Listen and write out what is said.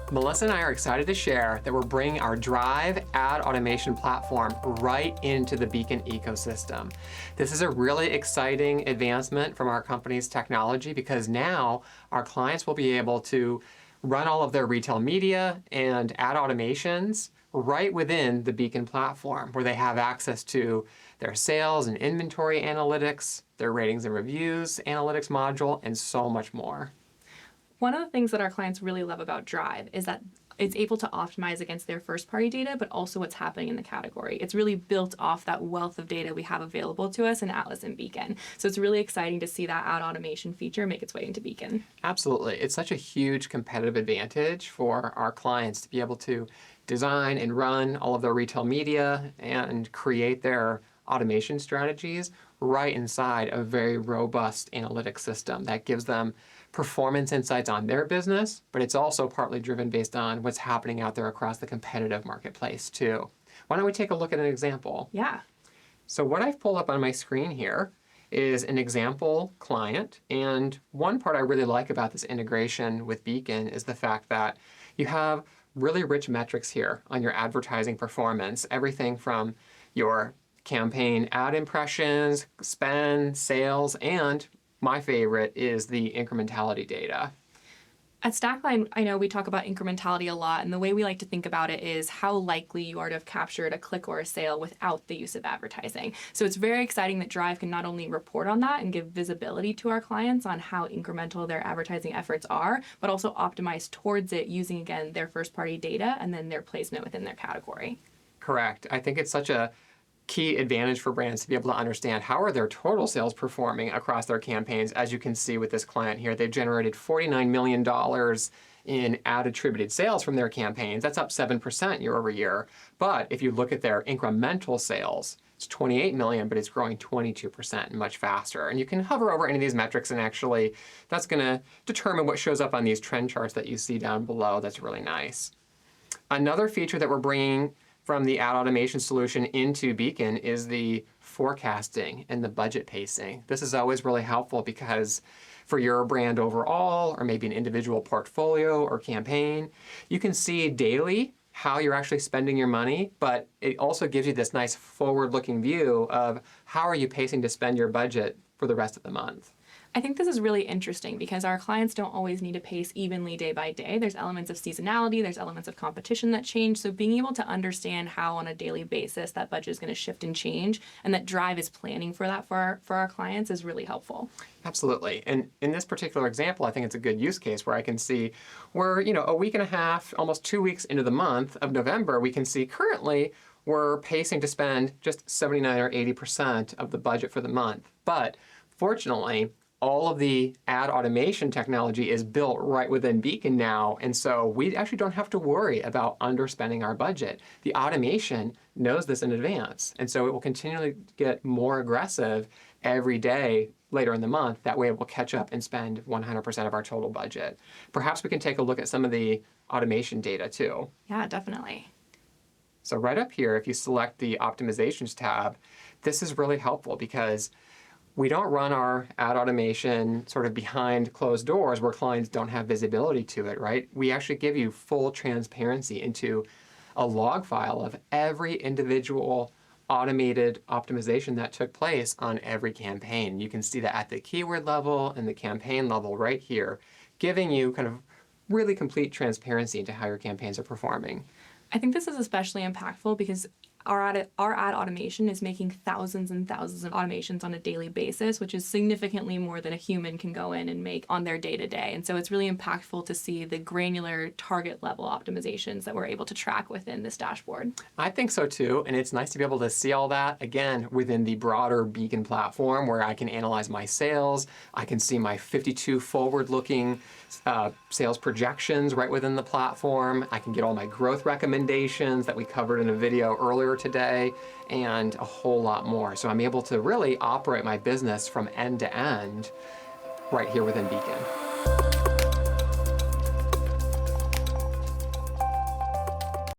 Melissa and I are excited to share that we're bringing our Drive ad automation platform right into the Beacon ecosystem. This is a really exciting advancement from our company's technology because now our clients will be able to run all of their retail media and ad automations right within the Beacon platform, where they have access to their sales and inventory analytics, their ratings and reviews analytics module, and so much more. One of the things that our clients really love about Drive is that it's able to optimize against their first-party data, but also what's happening in the category. It's really built off that wealth of data we have available to us in Atlas and Beacon. So it's really exciting to see that ad automation feature make its way into Beacon. Absolutely. It's such a huge competitive advantage for our clients to be able to design and run all of their retail media and create their automation strategies right inside a very robust analytics system that gives them performance insights on their business, but it's also partly driven based on what's happening out there across the competitive marketplace too. Why don't we take a look at an example? Yeah. So what I've pulled up on my screen here is an example client, and one part I really like about this integration with Beacon is the fact that you have really rich metrics here on your advertising performance, everything from your campaign ad impressions, spend, sales, and my favorite is the incrementality data. At Stackline, I know we talk about incrementality a lot, and the way we like to think about it is how likely you are to have captured a click or a sale without the use of advertising. So it's very exciting that Drive can not only report on that and give visibility to our clients on how incremental their advertising efforts are, but also optimize towards it using, again, their first-party data and then their placement within their category. Correct. I think it's such a key advantage for brands to be able to understand how are their total sales performing across their campaigns. As you can see with this client here, they've generated $49 million in ad attributed sales from their campaigns. That's up 7% year over year. But if you look at their incremental sales, it's 28 million, but it's growing 22% much faster. And you can hover over any of these metrics and actually that's going to determine what shows up on these trend charts that you see down below. That's really nice. Another feature that we're bringing from the ad automation solution into Beacon is the forecasting and the budget pacing. This is always really helpful because for your brand overall, or maybe an individual portfolio or campaign, you can see daily how you're actually spending your money, but it also gives you this nice forward-looking view of how are you pacing to spend your budget for the rest of the month. I think this is really interesting because our clients don't always need to pace evenly day by day. There's elements of seasonality, there's elements of competition that change. So being able to understand how on a daily basis that budget is going to shift and change and that Drive is planning for that for our clients is really helpful. Absolutely. And in this particular example, I think it's a good use case where I can see we're, a week and a half, almost 2 weeks into the month of November, we can see currently we're pacing to spend just 79 or 80% of the budget for the month. But fortunately, all of the ad automation technology is built right within Beacon now, and so we actually don't have to worry about underspending our budget. The automation knows this in advance, and so it will continually get more aggressive every day later in the month. That way it will catch up and spend 100% of our total budget. Perhaps we can take a look at some of the automation data too. Yeah, definitely. So right up here, if you select the Optimizations tab, this is really helpful because we don't run our ad automation sort of behind closed doors where clients don't have visibility to it, right? We actually give you full transparency into a log file of every individual automated optimization that took place on every campaign. You can see that at the keyword level and the campaign level right here, giving you kind of really complete transparency into how your campaigns are performing. I think this is especially impactful because our ad automation is making thousands and thousands of automations on a daily basis, which is significantly more than a human can go in and make on their day-to-day. And so it's really impactful to see the granular target level optimizations that we're able to track within this dashboard. I think so too, and it's nice to be able to see all that, again, within the broader Beacon platform where I can analyze my sales, I can see my 52 forward-looking sales projections right within the platform, I can get all my growth recommendations that we covered in a video earlier today, and a whole lot more. So I'm able to really operate my business from end to end right here within Beacon.